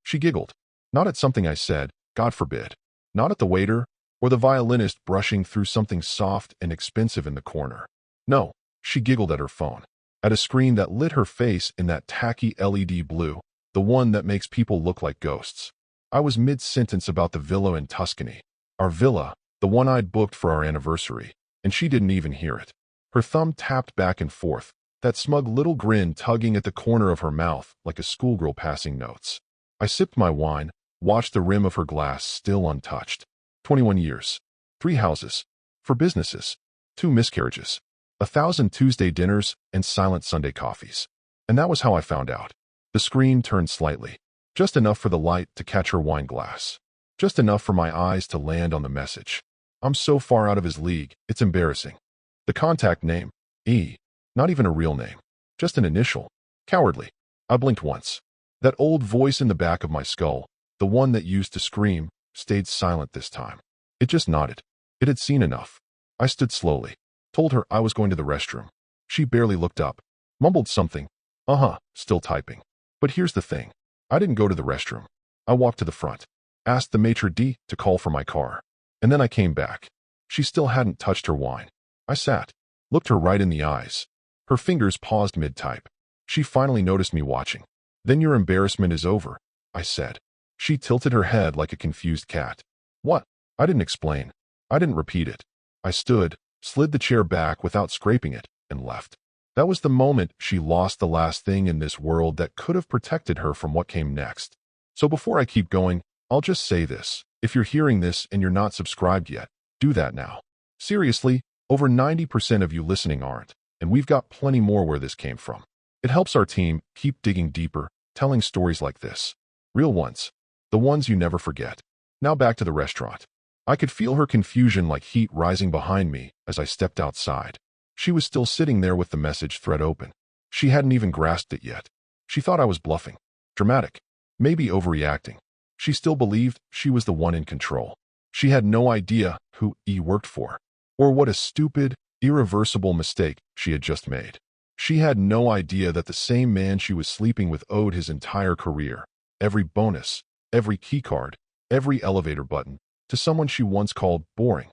She giggled. Not at something I said, God forbid. Not at the waiter, or the violinist brushing through something soft and expensive in the corner. No, she giggled at her phone. At a screen that lit her face in that tacky LED blue, the one that makes people look like ghosts. I was mid-sentence about the villa in Tuscany. Our villa, the one I'd booked for our anniversary, and she didn't even hear it. Her thumb tapped back and forth, that smug little grin tugging at the corner of her mouth like a schoolgirl passing notes. I sipped my wine, watched the rim of her glass still untouched. 21 years. 3 houses. 4 businesses. 2 miscarriages. 1,000 Tuesday dinners and silent Sunday coffees. And that was how I found out. The screen turned slightly. Just enough for the light to catch her wine glass. Just enough for my eyes to land on the message. I'm so far out of his league, it's embarrassing. The contact name, E. Not even a real name. Just an initial. Cowardly. I blinked once. That old voice in the back of my skull, the one that used to scream, stayed silent this time. It just nodded. It had seen enough. I stood slowly. Told her I was going to the restroom. She barely looked up. Mumbled something. Still typing. But here's the thing. I didn't go to the restroom. I walked to the front. Asked the maitre d' to call for my car. And then I came back. She still hadn't touched her wine. I sat. Looked her right in the eyes. Her fingers paused mid-type. She finally noticed me watching. Then your embarrassment is over, I said. She tilted her head like a confused cat. What? I didn't explain. I didn't repeat it. I stood, slid the chair back without scraping it, and left. That was the moment she lost the last thing in this world that could have protected her from what came next. So before I keep going, I'll just say this. If you're hearing this and you're not subscribed yet, do that now. Seriously, over 90% of you listening aren't, and we've got plenty more where this came from. It helps our team keep digging deeper, telling stories like this. Real ones. The ones you never forget. Now back to the restaurant. I could feel her confusion like heat rising behind me as I stepped outside. She was still sitting there with the message thread open. She hadn't even grasped it yet. She thought I was bluffing. Dramatic. Maybe overreacting. She still believed she was the one in control. She had no idea who E worked for, or what a stupid, irreversible mistake she had just made. She had no idea that the same man she was sleeping with owed his entire career, every bonus, every keycard, every elevator button, to someone she once called boring.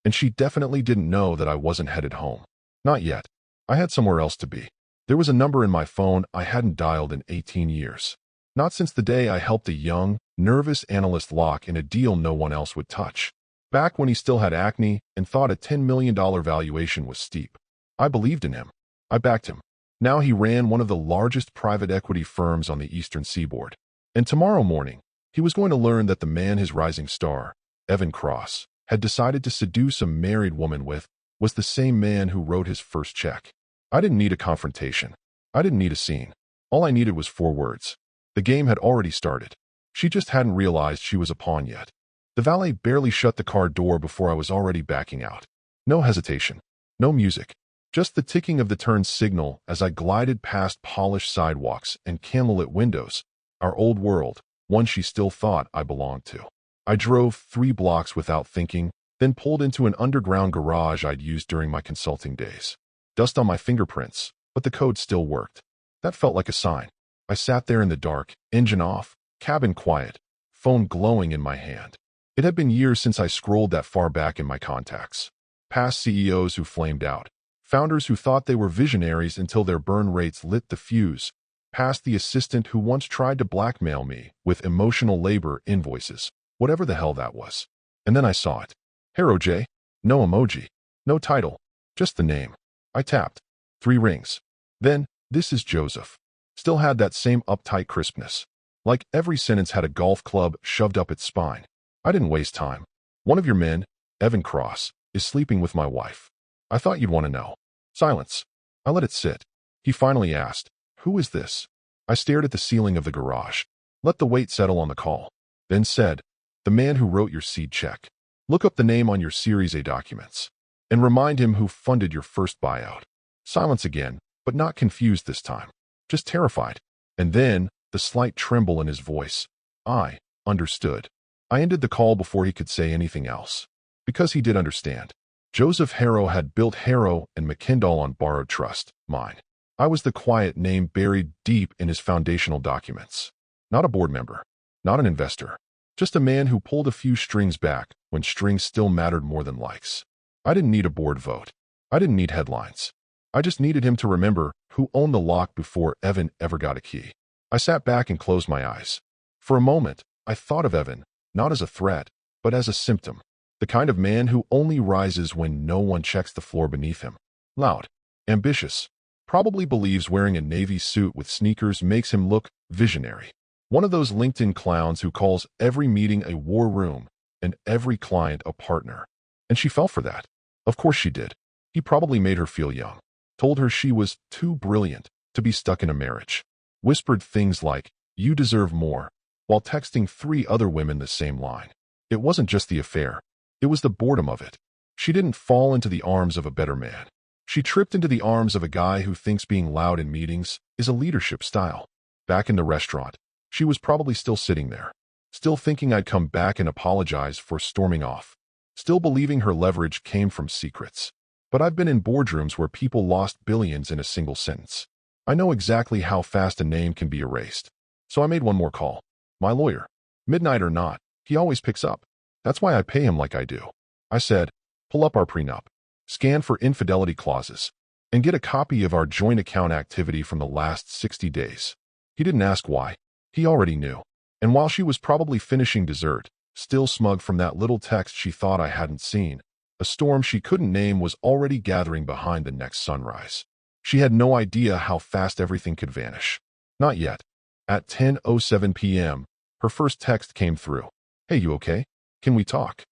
And she definitely didn't know that I wasn't headed home. Not yet. I had somewhere else to be. There was a number in my phone I hadn't dialed in 18 years. Not since the day I helped a young, nervous analyst lock in a deal no one else would touch. Back when he still had acne and thought a $10 million valuation was steep. I believed in him. I backed him. Now he ran one of the largest private equity firms on the Eastern Seaboard. And tomorrow morning, he was going to learn that the man his rising star, Evan Cross, had decided to seduce a married woman with was the same man who wrote his first check. I didn't need a confrontation. I didn't need a scene. All I needed was 4 words. The game had already started. She just hadn't realized she was a pawn yet. The valet barely shut the car door before I was already backing out. No hesitation. No music. Just the ticking of the turn signal as I glided past polished sidewalks and candlelit windows. Our old world, one she still thought I belonged to. I drove 3 blocks without thinking, then pulled into an underground garage I'd used during my consulting days. Dust on my fingerprints, but the code still worked. That felt like a sign. I sat there in the dark, engine off, cabin quiet, phone glowing in my hand. It had been years since I scrolled that far back in my contacts. Past CEOs who flamed out. Founders who thought they were visionaries until their burn rates lit the fuse. Past the assistant who once tried to blackmail me with emotional labor invoices, whatever the hell that was. And then I saw it. Hero J. No emoji. No title. Just the name. I tapped. 3 rings. Then, this is Joseph. Still had that same uptight crispness. Like every sentence had a golf club shoved up its spine. I didn't waste time. One of your men, Evan Cross, is sleeping with my wife. I thought you'd want to know. Silence. I let it sit. He finally asked, "Who is this?" I stared at the ceiling of the garage. Let the weight settle on the call. Then said, "The man who wrote your seed check. Look up the name on your Series A documents. And remind him who funded your first buyout." Silence again, but not confused this time. Just terrified. And then, the slight tremble in his voice. I understood. I ended the call before he could say anything else. Because he did understand. Joseph Harrow had built Harrow and McKendall on borrowed trust, mine. I was the quiet name buried deep in his foundational documents. Not a board member. not an investor. Just a man who pulled a few strings back when strings still mattered more than likes. I didn't need a board vote. I didn't need headlines. I just needed him to remember who owned the lock before Evan ever got a key. I sat back and closed my eyes. For a moment, I thought of Evan, not as a threat, but as a symptom. The kind of man who only rises when no one checks the floor beneath him. Loud, ambitious, probably believes wearing a navy suit with sneakers makes him look visionary. One of those LinkedIn clowns who calls every meeting a war room and every client a partner. And she fell for that. Of course she did. He probably made her feel young. Told her she was too brilliant to be stuck in a marriage. Whispered things like, "You deserve more," while texting 3 other women the same line. It wasn't just the affair. It was the boredom of it. She didn't fall into the arms of a better man. She tripped into the arms of a guy who thinks being loud in meetings is a leadership style. Back in the restaurant, she was probably still sitting there. Still thinking I'd come back and apologize for storming off. Still believing her leverage came from secrets. But I've been in boardrooms where people lost billions in a single sentence. I know exactly how fast a name can be erased. So I made one more call. My lawyer. Midnight or not, he always picks up. That's why I pay him like I do. I said, pull up our prenup, scan for infidelity clauses, and get a copy of our joint account activity from the last 60 days. He didn't ask why. He already knew. And while she was probably finishing dessert, still smug from that little text she thought I hadn't seen, a storm she couldn't name was already gathering behind the next sunrise. She had no idea how fast everything could vanish. Not yet. At 10:07 p.m., her first text came through. Hey, you okay? Can we talk?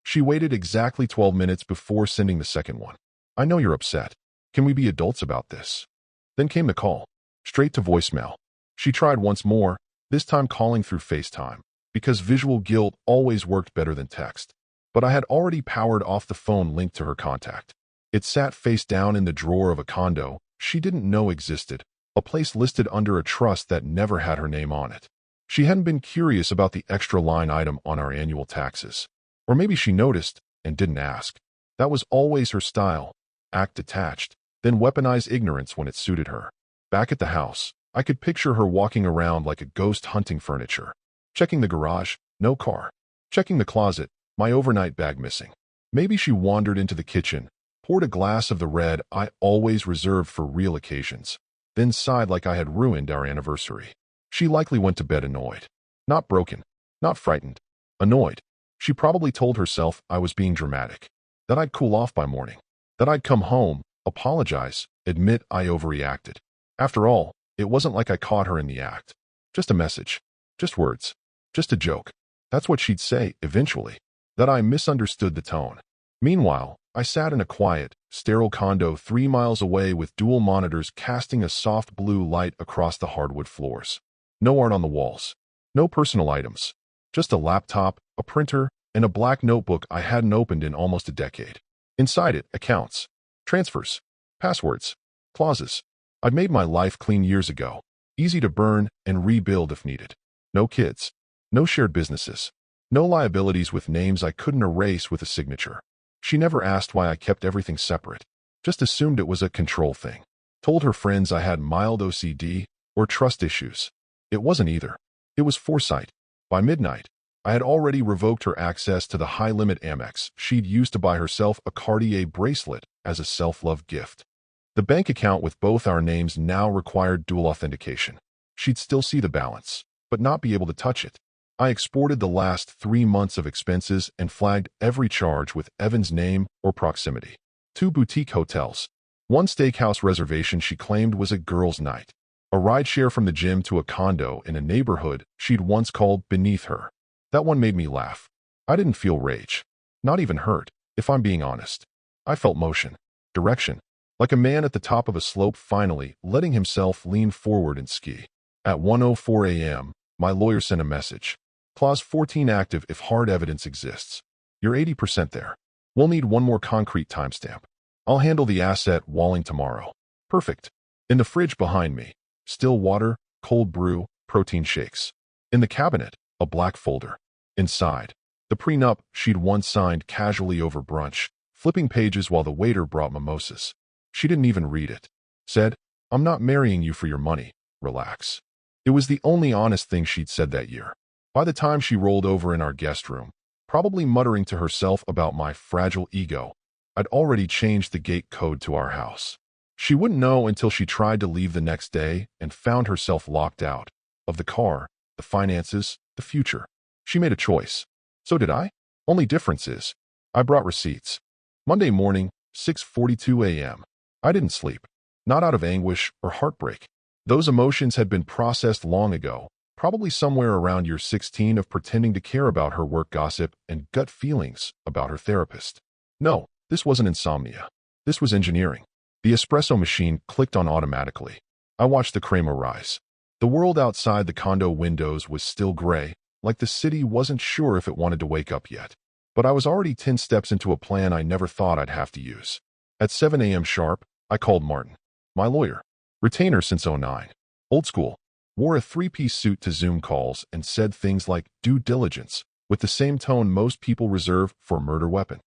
She waited exactly 12 minutes before sending the second one. I know you're upset. Can we be adults about this? Then came the call. Straight to voicemail. She tried once more, this time calling through FaceTime, because visual guilt always worked better than text. But I had already powered off the phone linked to her contact. It sat face down in the drawer of a condo she didn't know existed, a place listed under a trust that never had her name on it. She hadn't been curious about the extra line item on our annual taxes. Or maybe she noticed and didn't ask. That was always her style. Act detached, then weaponize ignorance when it suited her. Back at the house, I could picture her walking around like a ghost hunting furniture. Checking the garage, no car. Checking the closet, my overnight bag missing. Maybe she wandered into the kitchen, poured a glass of the red I always reserved for real occasions, then sighed like I had ruined our anniversary. She likely went to bed annoyed. Not broken, not frightened. Annoyed. She probably told herself I was being dramatic, that I'd cool off by morning, that I'd come home, apologize, admit I overreacted. After all, it wasn't like I caught her in the act. Just a message. Just words. Just a joke. That's what she'd say, eventually. That I misunderstood the tone. Meanwhile, I sat in a quiet, sterile condo 3 miles away with dual monitors casting a soft blue light across the hardwood floors. No art on the walls. No personal items. Just a laptop, a printer, and a black notebook I hadn't opened in almost a decade. Inside it, accounts, transfers, passwords, clauses. I'd made my life clean years ago, easy to burn and rebuild if needed. No kids. No shared businesses. No liabilities with names I couldn't erase with a signature. She never asked why I kept everything separate. Just assumed it was a control thing. Told her friends I had mild OCD or trust issues. It wasn't either. It was foresight. By midnight, I had already revoked her access to the high-limit Amex she'd used to buy herself a Cartier bracelet as a self-love gift. The bank account with both our names now required dual authentication. She'd still see the balance, but not be able to touch it. I exported the last 3 months of expenses and flagged every charge with Evan's name or proximity. 2 boutique hotels. 1 steakhouse reservation she claimed was a girls' night. A rideshare from the gym to a condo in a neighborhood she'd once called beneath her. That one made me laugh. I didn't feel rage. Not even hurt, if I'm being honest. I felt motion. Direction. Like a man at the top of a slope finally letting himself lean forward and ski. At 1:04 a.m., my lawyer sent a message. Clause 14 active if hard evidence exists. You're 80% there. We'll need 1 more concrete timestamp. I'll handle the asset walling tomorrow. Perfect. In the fridge behind me, still water, cold brew, protein shakes. In the cabinet, a black folder. Inside, the prenup she'd once signed casually over brunch, flipping pages while the waiter brought mimosas. She didn't even read it. Said, I'm not marrying you for your money. Relax. It was the only honest thing she'd said that year. By the time she rolled over in our guest room, probably muttering to herself about my fragile ego, I'd already changed the gate code to our house. She wouldn't know until she tried to leave the next day and found herself locked out of the car, the finances, the future. She made a choice. So did I. Only difference is, I brought receipts. Monday morning, 6:42 a.m. I didn't sleep. Not out of anguish or heartbreak. Those emotions had been processed long ago, probably somewhere around year 16 of pretending to care about her work gossip and gut feelings about her therapist. No, this wasn't insomnia. This was engineering. The espresso machine clicked on automatically. I watched the Kramer rise. The world outside the condo windows was still gray, like the city wasn't sure if it wanted to wake up yet. But I was already 10 steps into a plan I never thought I'd have to use. At 7 a.m. sharp, I called Martin, my lawyer. Retainer since '09. Old school. Wore a three-piece suit to Zoom calls and said things like due diligence with the same tone most people reserve for a murder weapon.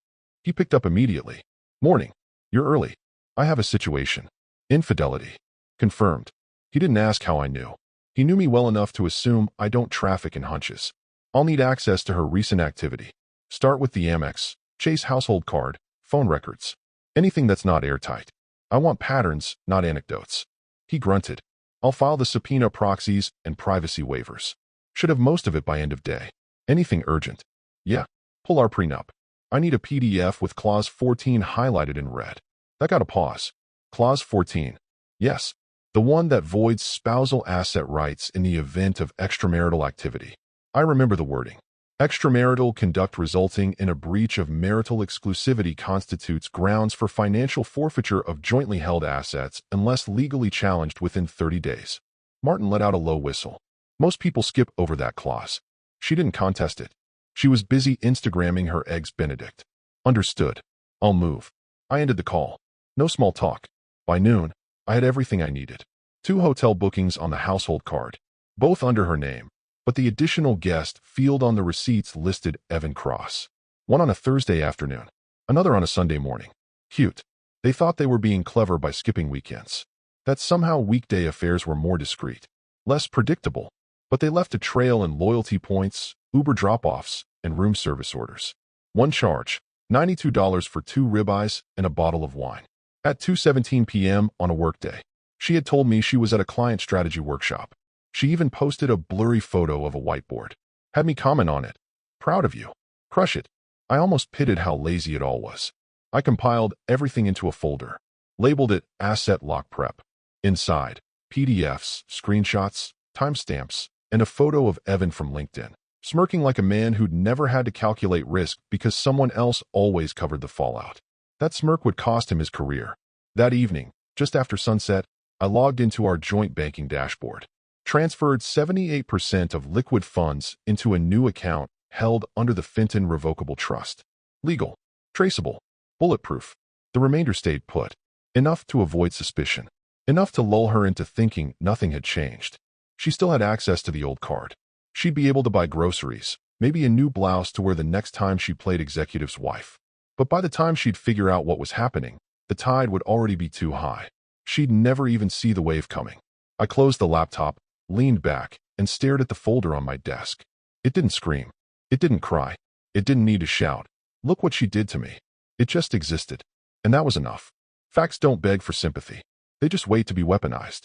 He picked up immediately. Morning. You're early. I have a situation. Infidelity. Confirmed. He didn't ask how I knew. He knew me well enough to assume I don't traffic in hunches. I'll need access to her recent activity. Start with the Amex, Chase household card, phone records. Anything that's not airtight. I want patterns, not anecdotes. He grunted. I'll file the subpoena proxies and privacy waivers. Should have most of it by end of day. Anything urgent? Yeah. Pull our prenup. I need a PDF with Clause 14 highlighted in red. That got a pause. Clause 14. Yes. The one that voids spousal asset rights in the event of extramarital activity. I remember the wording. Extramarital conduct resulting in a breach of marital exclusivity constitutes grounds for financial forfeiture of jointly held assets unless legally challenged within 30 days. Martin let out a low whistle. Most people skip over that clause. She didn't contest it. She was busy Instagramming her eggs Benedict. Understood. I'll move. I ended the call. No small talk. By noon, I had everything I needed. 2 hotel bookings on the household card, both under her name, but the additional guest field on the receipts listed Evan Cross. One on a Thursday afternoon, another on a Sunday morning. Cute. They thought they were being clever by skipping weekends. That somehow weekday affairs were more discreet, less predictable, but they left a trail in loyalty points, Uber drop-offs, and room service orders. One charge, $92 for 2 ribeyes and a bottle of wine. At 2:17 p.m. on a workday, she had told me she was at a client strategy workshop. She even posted a blurry photo of a whiteboard. Had me comment on it. Proud of you. Crush it. I almost pitied how lazy it all was. I compiled everything into a folder. Labeled it Asset Lock Prep. Inside, PDFs, screenshots, timestamps, and a photo of Evan from LinkedIn, smirking like a man who'd never had to calculate risk because someone else always covered the fallout. That smirk would cost him his career. That evening, just after sunset, I logged into our joint banking dashboard. Transferred 78% of liquid funds into a new account held under the Fenton Revocable Trust. Legal, traceable, bulletproof. The remainder stayed put. Enough to avoid suspicion. Enough to lull her into thinking nothing had changed. She still had access to the old card. She'd be able to buy groceries, maybe a new blouse to wear the next time she played executive's wife. But by the time she'd figure out what was happening, the tide would already be too high. She'd never even see the wave coming. I closed the laptop, leaned back, and stared at the folder on my desk. It didn't scream. It didn't cry. It didn't need to shout. Look what she did to me. It just existed. And that was enough. Facts don't beg for sympathy. They just wait to be weaponized.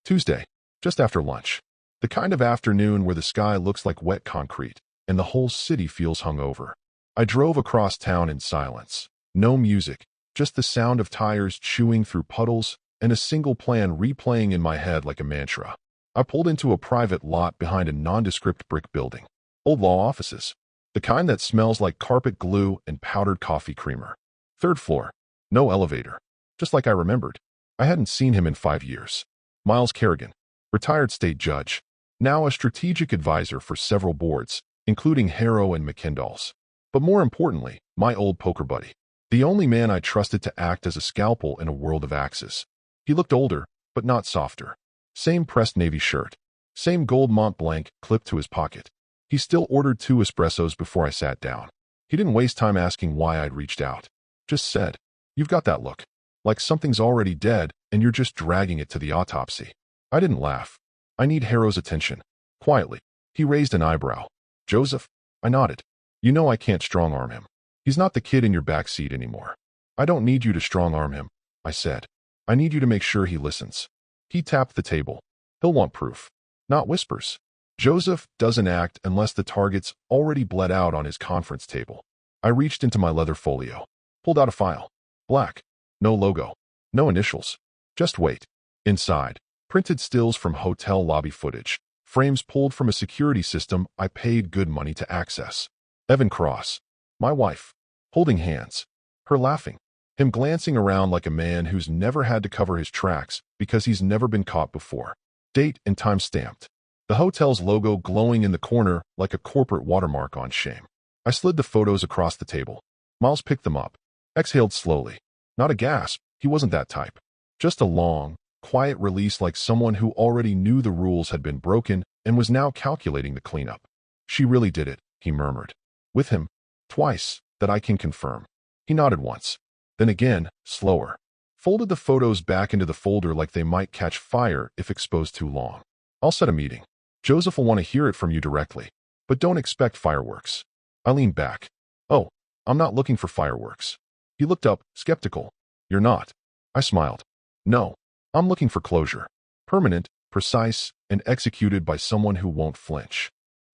Tuesday, just after lunch. The kind of afternoon where the sky looks like wet concrete, and the whole city feels hungover. I drove across town in silence. No music, just the sound of tires chewing through puddles and a single plan replaying in my head like a mantra. I pulled into a private lot behind a nondescript brick building. Old law offices. The kind that smells like carpet glue and powdered coffee creamer. 3rd floor. No elevator. Just like I remembered. I hadn't seen him in 5 years. Miles Kerrigan. Retired state judge. Now a strategic advisor for several boards, including Harrow and McKendall's. But more importantly, my old poker buddy. The only man I trusted to act as a scalpel in a world of axes. He looked older, but not softer. Same pressed navy shirt. Same gold Mont Blanc clipped to his pocket. He still ordered 2 espressos before I sat down. He didn't waste time asking why I'd reached out. Just said, "You've got that look. Like something's already dead and you're just dragging it to the autopsy." I didn't laugh. I need Harrow's attention. Quietly, he raised an eyebrow. Joseph? I nodded. You know I can't strong-arm him. He's not the kid in your back seat anymore. I don't need you to strong-arm him, I said. I need you to make sure he listens. He tapped the table. He'll want proof, not whispers. Joseph doesn't act unless the target's already bled out on his conference table. I reached into my leather folio, pulled out a file. Black. No logo. No initials. Just wait. Inside, printed stills from hotel lobby footage, frames pulled from a security system I paid good money to access. Evan Cross, my wife, holding hands, her laughing, him glancing around like a man who's never had to cover his tracks because he's never been caught before. Date and time stamped. The hotel's logo glowing in the corner like a corporate watermark on shame. I slid the photos across the table. Miles picked them up, exhaled slowly. Not a gasp, he wasn't that type. Just a long, quiet release like someone who already knew the rules had been broken and was now calculating the cleanup. She really did it, he murmured. With him. Twice, that I can confirm. He nodded once. Then again, slower. Folded the photos back into the folder like they might catch fire if exposed too long. I'll set a meeting. Joseph will want to hear it from you directly. But don't expect fireworks. I leaned back. Oh, I'm not looking for fireworks. He looked up, skeptical. You're not. I smiled. No, I'm looking for closure. Permanent, precise, and executed by someone who won't flinch.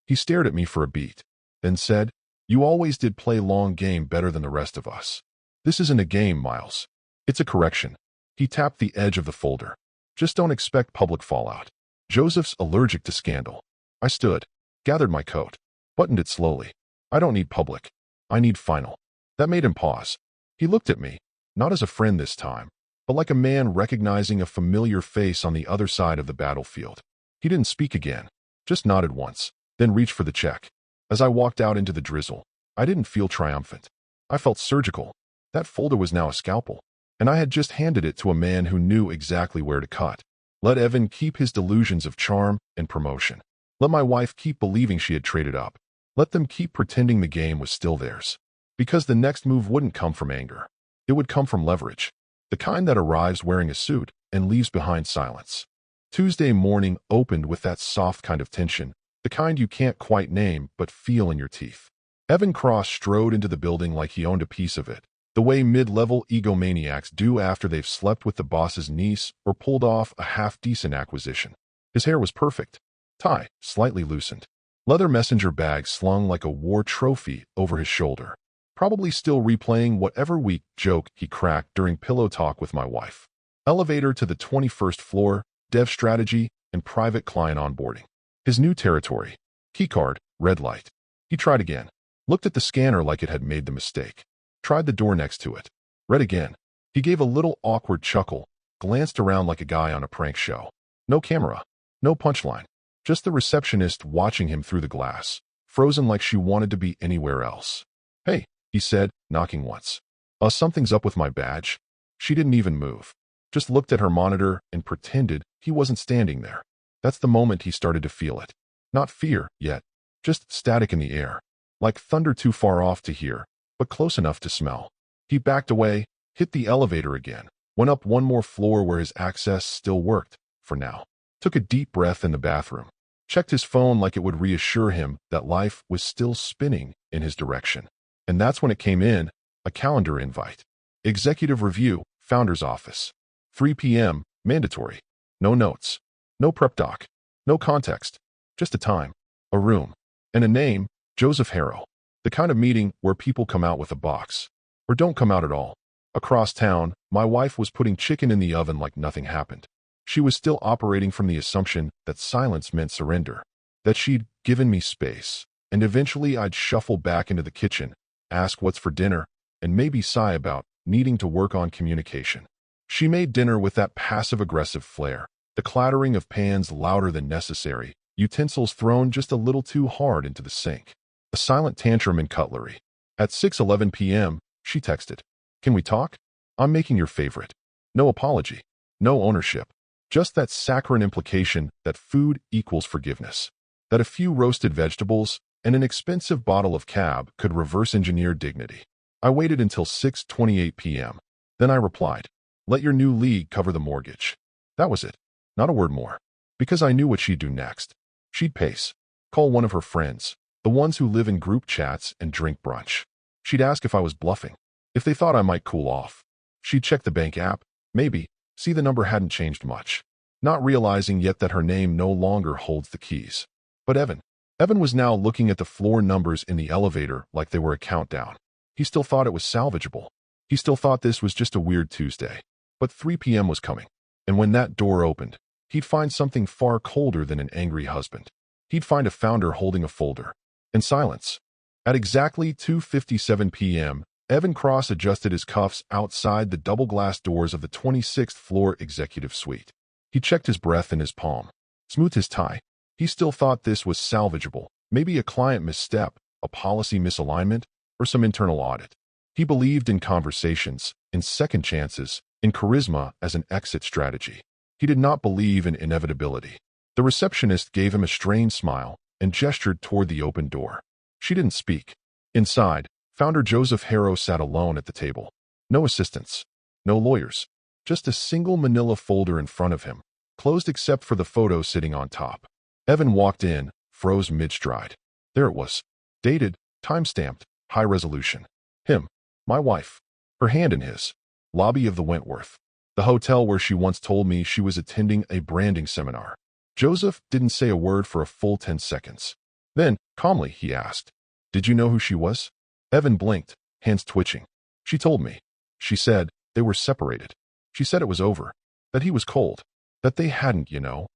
He stared at me for a beat, then said, You always did play long game better than the rest of us. This isn't a game, Miles. It's a correction. He tapped the edge of the folder. Just don't expect public fallout. Joseph's allergic to scandal. I stood, gathered my coat, buttoned it slowly. I don't need public. I need final. That made him pause. He looked at me, not as a friend this time, but like a man recognizing a familiar face on the other side of the battlefield. He didn't speak again, just nodded once, then reached for the check. As I walked out into the drizzle, I didn't feel triumphant. I felt surgical. That folder was now a scalpel, and I had just handed it to a man who knew exactly where to cut. Let Evan keep his delusions of charm and promotion. Let my wife keep believing she had traded up. Let them keep pretending the game was still theirs. Because the next move wouldn't come from anger. It would come from leverage. The kind that arrives wearing a suit and leaves behind silence. Tuesday morning opened with that soft kind of tension, the kind you can't quite name but feel in your teeth. Evan Cross strode into the building like he owned a piece of it, the way mid-level egomaniacs do after they've slept with the boss's niece or pulled off a half-decent acquisition. His hair was perfect. Tie, slightly loosened. Leather messenger bag slung like a war trophy over his shoulder. Probably still replaying whatever weak joke he cracked during pillow talk with my wife. Elevator to the 21st floor, dev strategy, and private client onboarding. His new territory. Keycard, red light. He tried again. Looked at the scanner like it had made the mistake. Tried the door next to it. Read again. He gave a little awkward chuckle, glanced around like a guy on a prank show. No camera. No punchline. Just the receptionist watching him through the glass, frozen like she wanted to be anywhere else. Hey, he said, knocking once. Something's up with my badge. She didn't even move. Just looked at her monitor and pretended he wasn't standing there. That's the moment he started to feel it. Not fear, yet. Just static in the air. Like thunder too far off to hear, but close enough to smell. He backed away, hit the elevator again, went up one more floor where his access still worked, for now. Took a deep breath in the bathroom. Checked his phone like it would reassure him that life was still spinning in his direction. And that's when it came in, a calendar invite. Executive review, founder's office. 3 p.m., mandatory. No notes. No prep doc. No context. Just a time. A room. And a name, Joseph Harrow. The kind of meeting where people come out with a box. Or don't come out at all. Across town, my wife was putting chicken in the oven like nothing happened. She was still operating from the assumption that silence meant surrender. That she'd given me space. And eventually I'd shuffle back into the kitchen, ask what's for dinner, and maybe sigh about needing to work on communication. She made dinner with that passive-aggressive flair, the clattering of pans louder than necessary, utensils thrown just a little too hard into the sink. A silent tantrum in cutlery. At 6:11 p.m., she texted, Can we talk? I'm making your favorite. No apology. No ownership. Just that saccharine implication that food equals forgiveness. That a few roasted vegetables and an expensive bottle of cab could reverse engineer dignity. I waited until 6:28 p.m. Then I replied, Let your new league cover the mortgage. That was it. Not a word more. Because I knew what she'd do next. She'd pace. Call one of her friends. The ones who live in group chats and drink brunch. She'd ask if I was bluffing, if they thought I might cool off. She'd check the bank app, maybe, see the number hadn't changed much, not realizing yet that her name no longer holds the keys. But Evan was now looking at the floor numbers in the elevator like they were a countdown. He still thought it was salvageable. He still thought this was just a weird Tuesday. But 3 p.m. was coming, and when that door opened, he'd find something far colder than an angry husband. He'd find a founder holding a folder. And silence. At exactly 2:57 p.m., Evan Cross adjusted his cuffs outside the double-glass doors of the 26th floor executive suite. He checked his breath in his palm, smoothed his tie. He still thought this was salvageable, maybe a client misstep, a policy misalignment, or some internal audit. He believed in conversations, in second chances, in charisma as an exit strategy. He did not believe in inevitability. The receptionist gave him a strained smile and gestured toward the open door. She didn't speak. Inside, founder Joseph Harrow sat alone at the table. No assistants, no lawyers, just a single manila folder in front of him, closed except for the photo sitting on top. Evan walked in, froze mid-stride. There it was. Dated, time-stamped, high resolution. Him, my wife. Her hand in his. Lobby of the Wentworth. The hotel where she once told me she was attending a branding seminar. Joseph didn't say a word for a full 10 seconds. Then, calmly, he asked, "Did you know who she was?" Evan blinked, hands twitching. "She told me. She said they were separated. She said it was over, that he was cold, that they hadn't,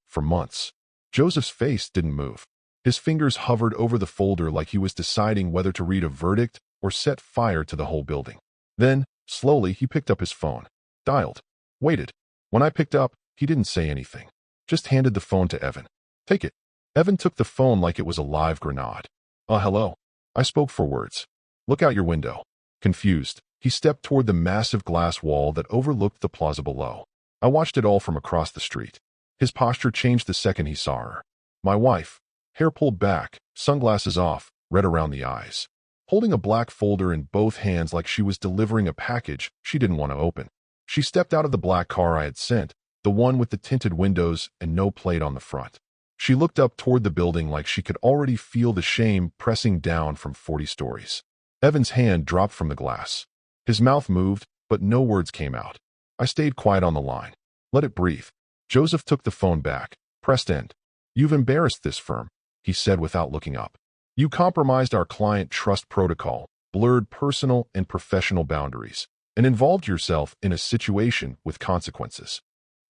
for months." Joseph's face didn't move. His fingers hovered over the folder like he was deciding whether to read a verdict or set fire to the whole building. Then, slowly, he picked up his phone, dialed, waited. When I picked up, he didn't say anything, just handed the phone to Evan. "Take it." Evan took the phone like it was a live grenade. Hello." I spoke for words. "Look out your window." Confused, he stepped toward the massive glass wall that overlooked the plaza below. I watched it all from across the street. His posture changed the second he saw her. My wife, hair pulled back, sunglasses off, red around the eyes, holding a black folder in both hands like she was delivering a package she didn't want to open. She stepped out of the black car I had sent, the one with the tinted windows and no plate on the front. She looked up toward the building like she could already feel the shame pressing down from 40 stories. Evan's hand dropped from the glass. His mouth moved, but no words came out. I stayed quiet on the line. Let it breathe. Joseph took the phone back, pressed end. "You've embarrassed this firm," he said without looking up. "You compromised our client trust protocol, blurred personal and professional boundaries, and involved yourself in a situation with consequences."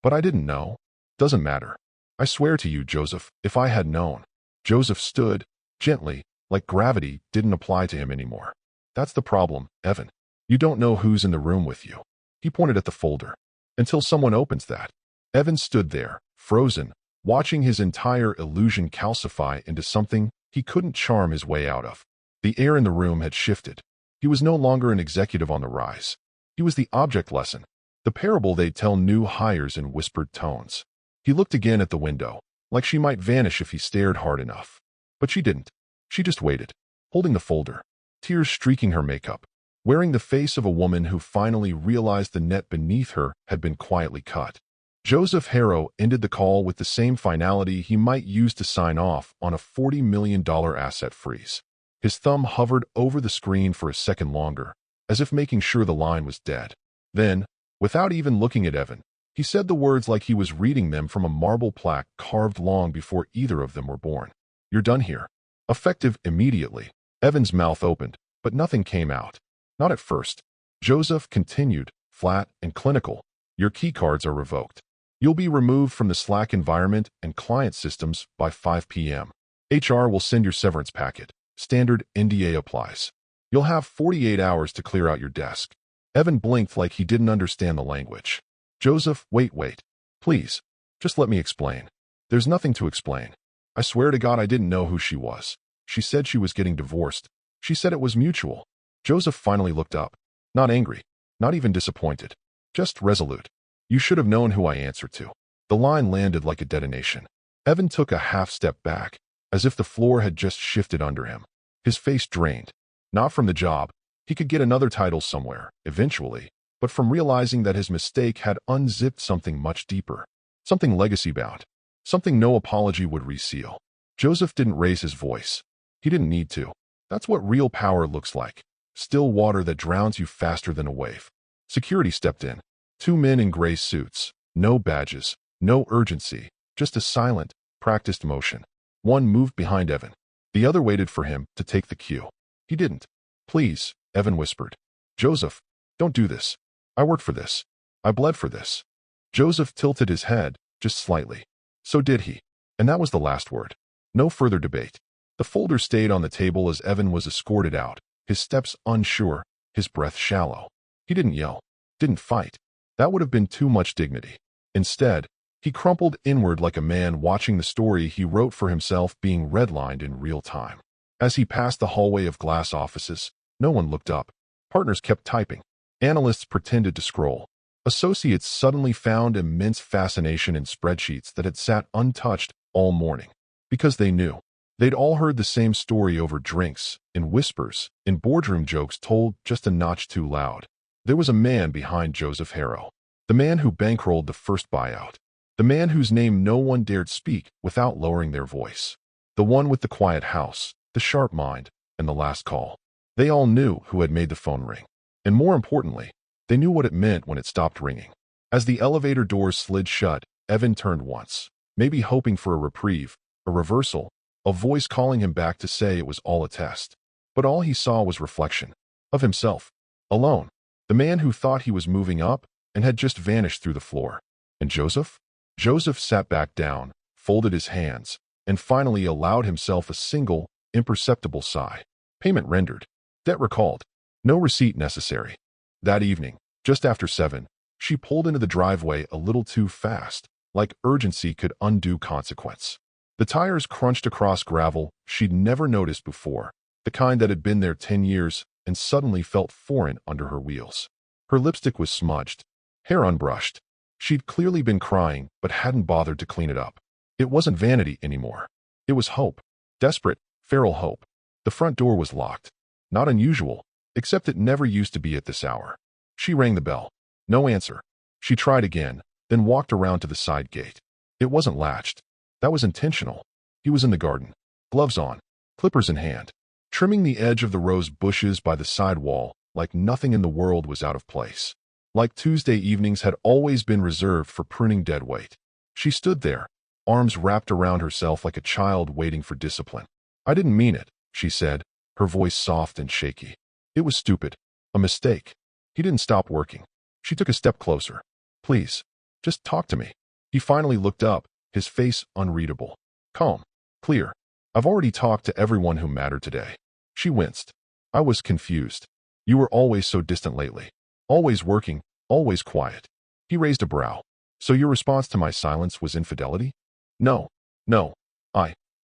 "But I didn't know." "Doesn't matter. I swear to you, Joseph, if I had known." Joseph stood, gently, like gravity didn't apply to him anymore. "That's the problem, Evan. You don't know who's in the room with you." He pointed at the folder. "Until someone opens that." Evan stood there, frozen, watching his entire illusion calcify into something he couldn't charm his way out of. The air in the room had shifted. He was no longer an executive on the rise. He was the object lesson, the parable they'd tell new hires in whispered tones. He looked again at the window, like she might vanish if he stared hard enough. But she didn't. She just waited, holding the folder, tears streaking her makeup, wearing the face of a woman who finally realized the net beneath her had been quietly cut. Joseph Harrow ended the call with the same finality he might use to sign off on a $40 million asset freeze. His thumb hovered over the screen for a second longer, as if making sure the line was dead. Then, without even looking at Evan, he said the words like he was reading them from a marble plaque carved long before either of them were born. "You're done here." Effective immediately, Evan's mouth opened, but nothing came out. Not at first. Joseph continued, flat and clinical. "Your keycards are revoked. You'll be removed from the Slack environment and client systems by 5 p.m. HR will send your severance packet. Standard NDA applies. You'll have 48 hours to clear out your desk." Evan blinked like he didn't understand the language. "Joseph, wait. Please, just let me explain." "There's nothing to explain. I swear to God I didn't know who she was. She said she was getting divorced. She said it was mutual." Joseph finally looked up. Not angry, not even disappointed, just resolute. "You should have known who I answer to." The line landed like a detonation. Evan took a half step back, as if the floor had just shifted under him. His face drained. Not from the job. He could get another title somewhere, eventually, but from realizing that his mistake had unzipped something much deeper. Something legacy-bound. Something no apology would reseal. Joseph didn't raise his voice. He didn't need to. That's what real power looks like. Still water that drowns you faster than a wave. Security stepped in. Two men in gray suits. No badges. No urgency. Just a silent, practiced motion. One moved behind Evan. The other waited for him to take the cue. He didn't. Please, Evan whispered. Joseph, don't do this. I worked for this. I bled for this. Joseph tilted his head, just slightly. So did he. And that was the last word. No further debate. The folder stayed on the table as Evan was escorted out, his steps unsure, his breath shallow. He didn't yell, didn't fight. That would have been too much dignity. Instead, he crumpled inward like a man watching the story he wrote for himself being redlined in real time. As he passed the hallway of glass offices, no one looked up. Partners kept typing. Analysts pretended to scroll. Associates suddenly found immense fascination in spreadsheets that had sat untouched all morning. Because they knew. They'd all heard the same story over drinks, in whispers, in boardroom jokes told just a notch too loud. There was a man behind Joseph Harrow. The man who bankrolled the first buyout. The man whose name no one dared speak without lowering their voice. The one with the quiet house, the sharp mind, and the last call. They all knew who had made the phone ring. And more importantly, they knew what it meant when it stopped ringing. As the elevator doors slid shut, Evan turned once, maybe hoping for a reprieve, a reversal, a voice calling him back to say it was all a test. But all he saw was reflection. Of himself. Alone. The man who thought he was moving up and had just vanished through the floor. And Joseph? Joseph sat back down, folded his hands, and finally allowed himself a single, imperceptible sigh. Payment rendered. Debt recalled. No receipt necessary. That evening, just after 7, she pulled into the driveway a little too fast, like urgency could undo consequence. The tires crunched across gravel she'd never noticed before, the kind that had been there 10 years and suddenly felt foreign under her wheels. Her lipstick was smudged, hair unbrushed. She'd clearly been crying but hadn't bothered to clean it up. It wasn't vanity anymore. It was hope. Desperate, feral hope. The front door was locked. Not unusual, except it never used to be at this hour. She rang the bell. No answer. She tried again, then walked around to the side gate. It wasn't latched. That was intentional. He was in the garden. Gloves on. Clippers in hand. Trimming the edge of the rose bushes by the side wall like nothing in the world was out of place. Like Tuesday evenings had always been reserved for pruning dead weight. She stood there, arms wrapped around herself like a child waiting for discipline. I didn't mean it, she said, her voice soft and shaky. It was stupid. A mistake. He didn't stop working. She took a step closer. Please, just talk to me. He finally looked up, his face unreadable. Calm. Clear. I've already talked to everyone who mattered today. She winced. I was confused. You were always so distant lately. Always working, always quiet. He raised a brow. So your response to my silence was infidelity? No. No.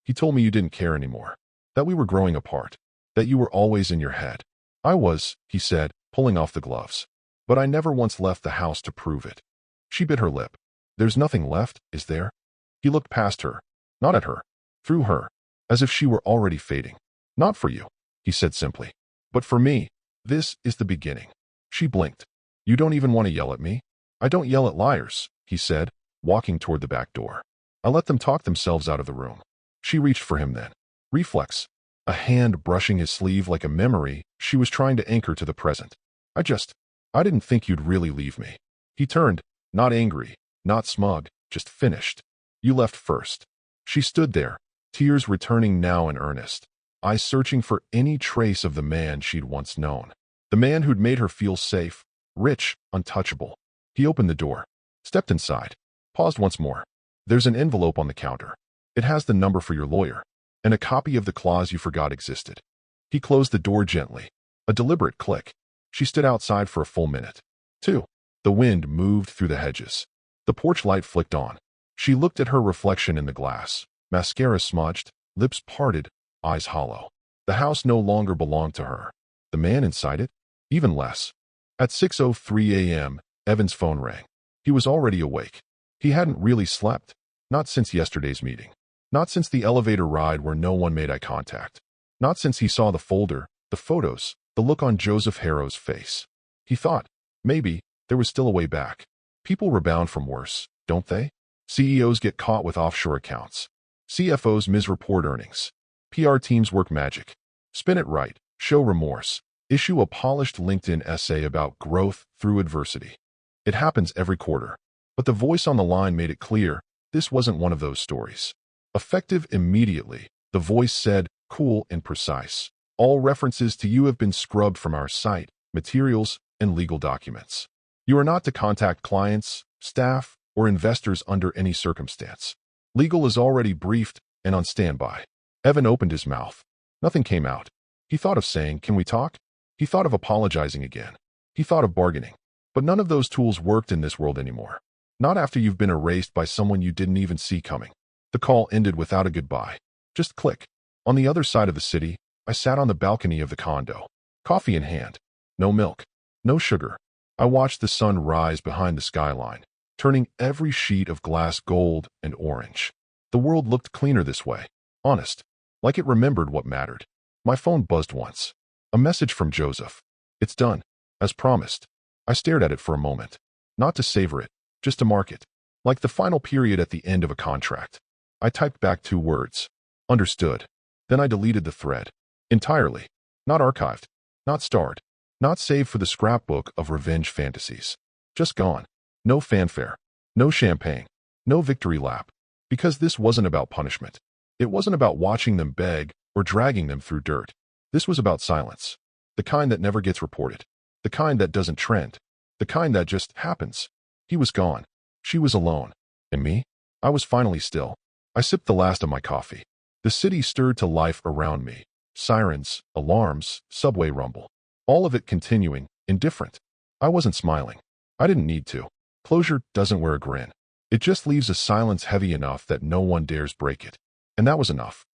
He told me you didn't care anymore. That we were growing apart. That you were always in your head. I was, he said, pulling off the gloves. But I never once left the house to prove it. She bit her lip. There's nothing left, is there? He looked past her. Not at her. Through her. As if she were already fading. Not for you, he said simply. But for me, this is the beginning. She blinked. You don't even want to yell at me? I don't yell at liars, he said, walking toward the back door. I let them talk themselves out of the room. She reached for him then. Reflex. A hand brushing his sleeve like a memory she was trying to anchor to the present. I didn't think you'd really leave me. He turned, not angry, not smug, just finished. You left first. She stood there, tears returning now in earnest, eyes searching for any trace of the man she'd once known. The man who'd made her feel safe, rich, untouchable. He opened the door, stepped inside, paused once more. There's an envelope on the counter. It has the number for your lawyer, and a copy of the clause you forgot existed. He closed the door gently. A deliberate click. She stood outside for a full minute. 2. The wind moved through the hedges. The porch light flicked on. She looked at her reflection in the glass. Mascara smudged, lips parted, eyes hollow. The house no longer belonged to her. The man inside it? Even less. At 6:03 a.m., Evan's phone rang. He was already awake. He hadn't really slept. Not since yesterday's meeting. Not since the elevator ride where no one made eye contact. Not since he saw the folder, the photos, the look on Joseph Harrow's face. He thought, maybe, there was still a way back. People rebound from worse, don't they? CEOs get caught with offshore accounts. CFOs misreport earnings. PR teams work magic. Spin it right, show remorse, issue a polished LinkedIn essay about growth through adversity. It happens every quarter. But the voice on the line made it clear this wasn't one of those stories. Effective immediately, the voice said, cool and precise. All references to you have been scrubbed from our site, materials, and legal documents. You are not to contact clients, staff, or investors under any circumstance. Legal is already briefed and on standby. Evan opened his mouth. Nothing came out. He thought of saying, can we talk? He thought of apologizing again. He thought of bargaining. But none of those tools worked in this world anymore. Not after you've been erased by someone you didn't even see coming. The call ended without a goodbye. Just click. On the other side of the city, I sat on the balcony of the condo. Coffee in hand. No milk. No sugar. I watched the sun rise behind the skyline, turning every sheet of glass gold and orange. The world looked cleaner this way. Honest. Like it remembered what mattered. My phone buzzed once. A message from Joseph. It's done. As promised. I stared at it for a moment. Not to savor it, just to mark it. Like the final period at the end of a contract. I typed back 2 words. Understood. Then I deleted the thread. Entirely. Not archived. Not starred. Not saved for the scrapbook of revenge fantasies. Just gone. No fanfare. No champagne. No victory lap. Because this wasn't about punishment. It wasn't about watching them beg or dragging them through dirt. This was about silence. The kind that never gets reported. The kind that doesn't trend. The kind that just happens. He was gone. She was alone. And me? I was finally still. I sipped the last of my coffee. The city stirred to life around me. Sirens, alarms, subway rumble. All of it continuing, indifferent. I wasn't smiling. I didn't need to. Closure doesn't wear a grin. It just leaves a silence heavy enough that no one dares break it. And that was enough.